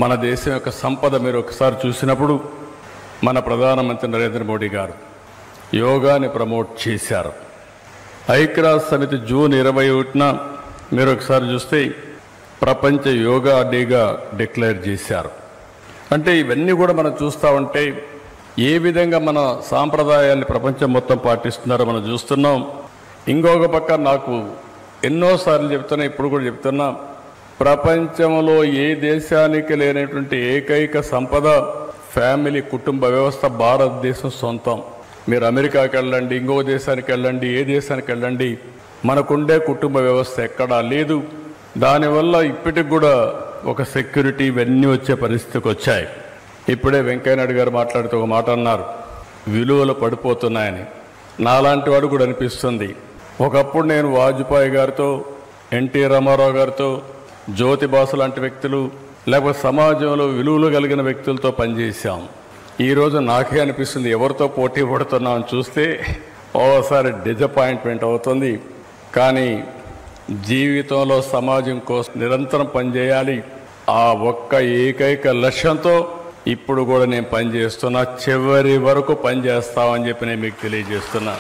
మన దేశం యొక్క సంపద మీరు ఒకసారి చూసినప్పుడు మన ప్రధానమంత్రి నరేంద్ర మోడీ గారు యోగాని ప్రమోట్ చేశారు. ఐక్యరాజ్య సమితి జూన్ 21న మీరు ఒకసారి చూస్తే ప్రపంచ యోగా డేగా డిక్లేర్ చేశారు. అంటే ఇవన్నీ కూడా మనం చూస్తూ ఉంటే ఏ విధంగా మన సాంప్రదాయాన్ని ప్రపంచం మొత్తం పాటిస్తున్నారో మనం చూస్తున్నాం. ఇంకొక పక్క నాకు ఎన్నోసార్లు చెప్తున్నా, ఇప్పుడు కూడా చెప్తున్నా, ప్రపంచంలో ఏ దేశానికి లేనటువంటి ఏకైక సంపద ఫ్యామిలీ కుటుంబ వ్యవస్థ భారతదేశం సొంతం. మీరు అమెరికాకి వెళ్ళండి, ఇంకో దేశానికి వెళ్ళండి, ఏ దేశానికి వెళ్ళండి, మనకుండే కుటుంబ వ్యవస్థ ఎక్కడా లేదు. దానివల్ల ఇప్పటికి కూడా ఒక సెక్యూరిటీ ఇవన్నీ వచ్చే పరిస్థితికి వచ్చాయి. ఇప్పుడే వెంకయ్యనాయుడు గారు మాట్లాడుతూ ఒక మాట అన్నారు, విలువలు పడిపోతున్నాయని. నాలాంటి వాడు కూడా అనిపిస్తుంది. ఒకప్పుడు నేను వాజ్పేయి గారితో, ఎన్టీ రామారావు గారితో, జ్యోతి బాసు లాంటి వ్యక్తులు, లేకపోతే సమాజంలో విలువలు కలిగిన వ్యక్తులతో పనిచేశాం. ఈరోజు నాకే అనిపిస్తుంది ఎవరితో పోటీ పడుతున్నామని చూస్తే ఓసారి డిసప్పాయింట్మెంట్ అవుతుంది. కానీ జీవితంలో సమాజం కోసం నిరంతరం పనిచేయాలి. ఆ ఒక్క ఏకైక లక్ష్యంతో ఇప్పుడు కూడా నేను పనిచేస్తున్నా, చివరి వరకు పనిచేస్తామని చెప్పి నేను మీకు తెలియజేస్తున్నా.